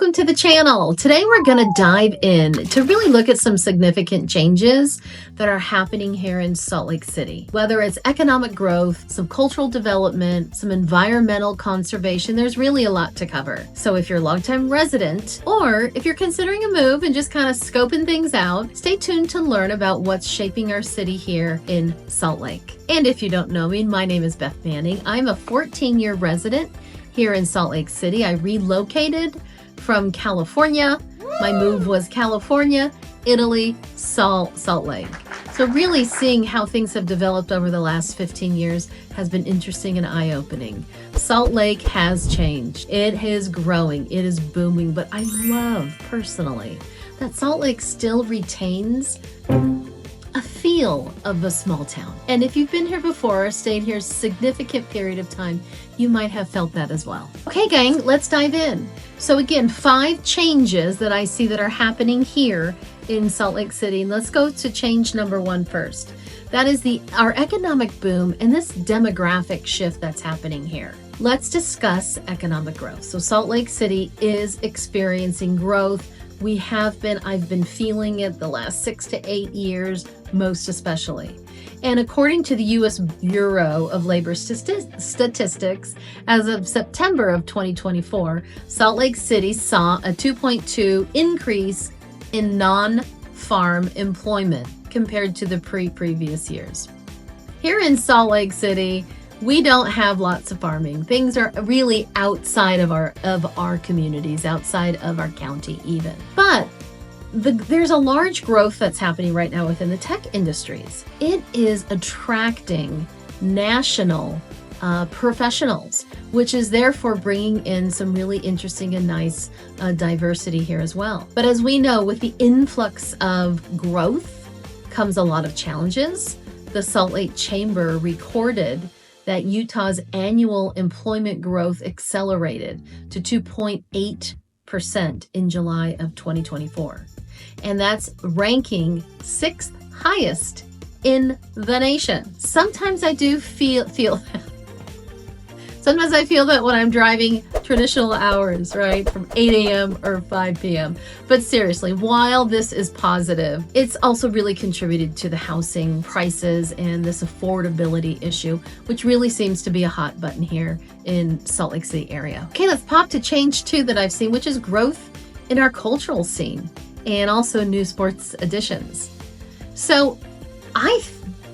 welcome to the channel. Today we're going to dive in to really look at some significant changes that are happening here in Salt Lake City. Whether it's economic growth, some cultural development, some environmental conservation, there's really a lot to cover. So if you're a longtime resident, or if you're considering a move and just kind of scoping things out, stay tuned to learn about what's shaping our city here in Salt Lake. And if you don't know me, my name is Beth Manning. I'm a 14-year resident here in Salt Lake City. I relocated from California. My move was California, Italy, Salt Lake. So really seeing how things have developed over the last 15 years has been interesting and eye-opening. Salt Lake has changed. It is growing, it is booming, but I love personally that Salt Lake still retains a feel of a small town. And if you've been here before or stayed here a significant period of time, you might have felt that as well. Okay, gang, let's dive in. So again, 5 changes that I see that are happening here in Salt Lake City. Let's go to change number 1 first. That is our economic boom and this demographic shift that's happening here. Let's discuss economic growth. So Salt Lake City is experiencing growth. I've been feeling it the last 6 to 8 years, most especially. And according to the U.S. Bureau of Labor Statistics, as of September of 2024, Salt Lake City saw a 2.2 increase in non-farm employment compared to the previous years. Here in Salt Lake City, we don't have lots of farming. Things are really outside of our communities, outside of our county even. But there's a large growth that's happening right now within the tech industries. It is attracting national professionals, which is therefore bringing in some really interesting and nice diversity here as well. But as we know, with the influx of growth comes a lot of challenges. The Salt Lake Chamber recorded that Utah's annual employment growth accelerated to 2.8% in July of 2024. And that's ranking 6th highest in the nation. Sometimes I do feel that. Sometimes I feel that when I'm driving traditional hours, right, from 8 a.m. or 5 p.m. But seriously, while this is positive, it's also really contributed to the housing prices and this affordability issue, which really seems to be a hot button here in Salt Lake City area. Okay, let's pop to change 2 that I've seen, which is growth in our cultural scene and also new sports additions. So I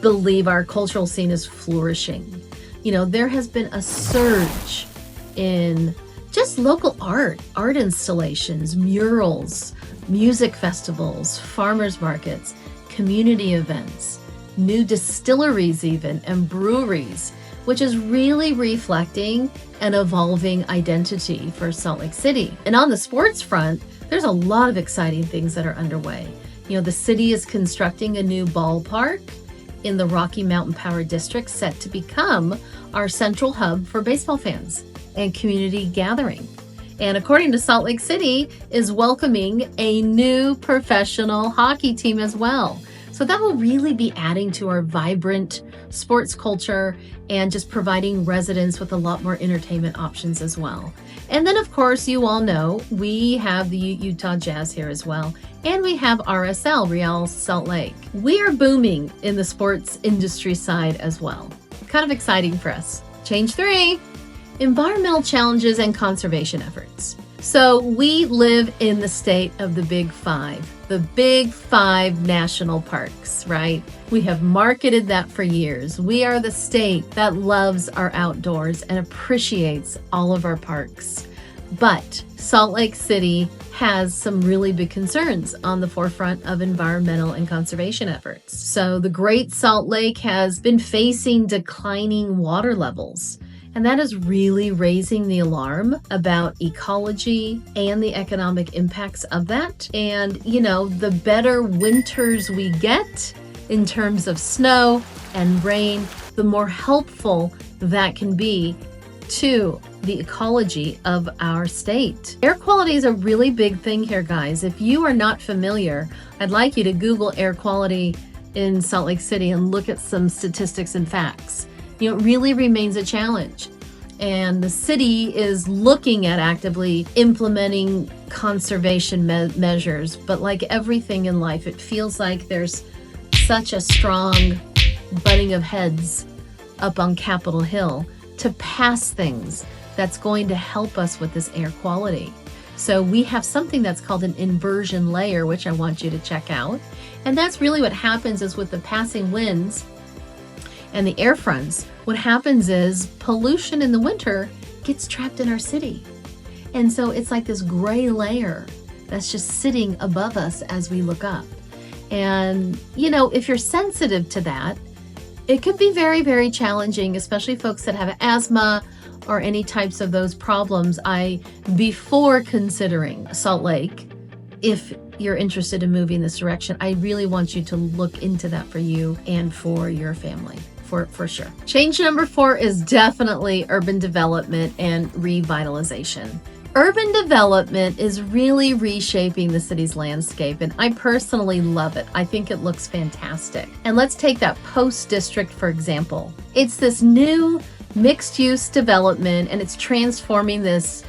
believe our cultural scene is flourishing. You know, there has been a surge in just local art installations, murals, music festivals, farmers markets, community events, new distilleries even, and breweries, which is really reflecting an evolving identity for Salt Lake City. And on the sports front, there's a lot of exciting things that are underway. You know, the city is constructing a new ballpark in the Rocky Mountain Power District, set to become our central hub for baseball fans and community gathering. And according to Salt Lake City, is welcoming a new professional hockey team as well. So that will really be adding to our vibrant sports culture and just providing residents with a lot more entertainment options as well. And then, of course, you all know we have the Utah Jazz here as well. And we have RSL, Real Salt Lake. We are booming in the sports industry side as well. Kind of exciting for us. Change 3, environmental challenges and conservation efforts. So we live in the state of the Big 5. The Big 5 national parks, right? We have marketed that for years. We are the state that loves our outdoors and appreciates all of our parks. But Salt Lake City has some really big concerns on the forefront of environmental and conservation efforts. So the Great Salt Lake has been facing declining water levels. And that is really raising the alarm about ecology and the economic impacts of that. And, you know, the better winters we get in terms of snow and rain, the more helpful that can be to the ecology of our state. Air quality is a really big thing here, guys. If you are not familiar, I'd like you to Google air quality in Salt Lake City and look at some statistics and facts. You know, it really remains a challenge. and the city is looking at actively implementing conservation measures. But like everything in life, it feels like there's such a strong butting of heads up on Capitol Hill to pass things that's going to help us with this air quality. So we have something that's called an inversion layer, which I want you to check out. And that's really what happens is with the passing winds and the air fronts, what happens is pollution in the winter gets trapped in our city. And so it's like this gray layer that's just sitting above us as we look up. And, you know, if you're sensitive to that, it could be very, very challenging, especially folks that have asthma or any types of those problems. Before considering Salt Lake, if you're interested in moving this direction, I really want you to look into that for you and for your family, for sure. Change number 4 is definitely urban development and revitalization. Urban development is really reshaping the city's landscape, and I personally love it. I think it looks fantastic. And let's take that Post District, for example. It's this new mixed-use development, and it's transforming this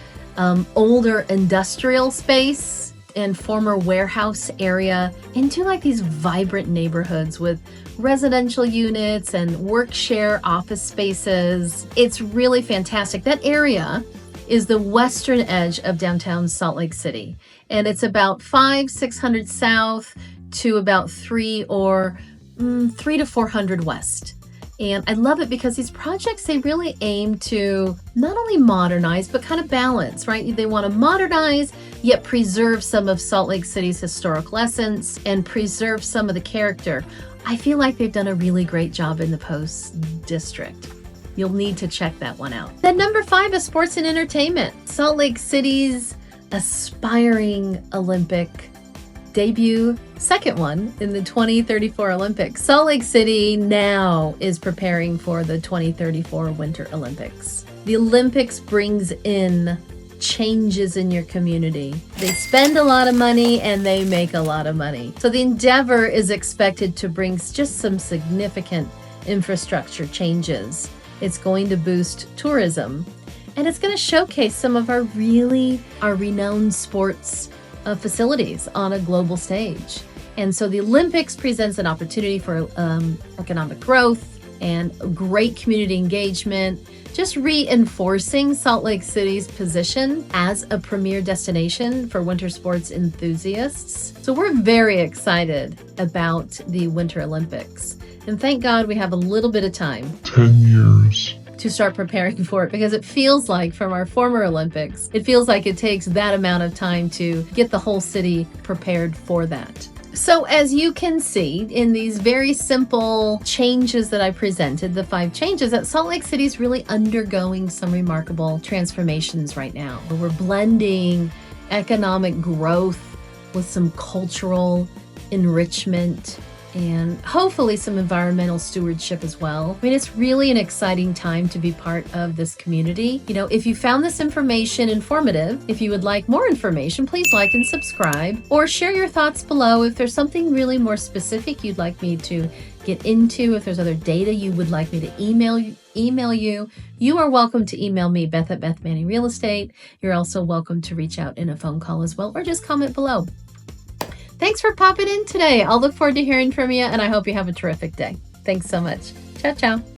older industrial space and former warehouse area into like these vibrant neighborhoods with residential units and work share office spaces. It's really fantastic. That area is the western edge of downtown Salt Lake City. And it's about 600 south to about 3 to 400 west. And I love it because these projects, they really aim to not only modernize, but kind of balance, right? They want to modernize, yet preserve some of Salt Lake City's historical essence and preserve some of the character. I feel like they've done a really great job in the Post District. You'll need to check that one out. Then number 5 is sports and entertainment. Salt Lake City's aspiring Olympic debut, second one in the 2034 Olympics. Salt Lake City now is preparing for the 2034 Winter Olympics. The Olympics brings in changes in your community. They spend a lot of money and they make a lot of money. So the endeavor is expected to bring just some significant infrastructure changes. It's going to boost tourism, and it's going to showcase some of our renowned sports facilities on a global stage. And so the Olympics presents an opportunity for economic growth and great community engagement, just reinforcing Salt Lake City's position as a premier destination for winter sports enthusiasts. So we're very excited about the Winter Olympics. And thank God we have a little bit of time. 10 years. To start preparing for it, because it feels like from our former Olympics, it feels like it takes that amount of time to get the whole city prepared for that. So as you can see in these very simple changes that I presented, the 5 changes, that Salt Lake City is really undergoing some remarkable transformations right now. We're blending economic growth with some cultural enrichment and hopefully some environmental stewardship as well. I mean, it's really an exciting time to be part of this community. You know, if you found this information informative, if you would like more information, please like and subscribe, or share your thoughts below. If there's something really more specific you'd like me to get into, if there's other data you would like me to email you, you are welcome to email me, Beth at Beth Manning Real Estate. You're also welcome to reach out in a phone call as well, or just comment below. Thanks for popping in today. I'll look forward to hearing from you, and I hope you have a terrific day. Thanks so much. Ciao, ciao.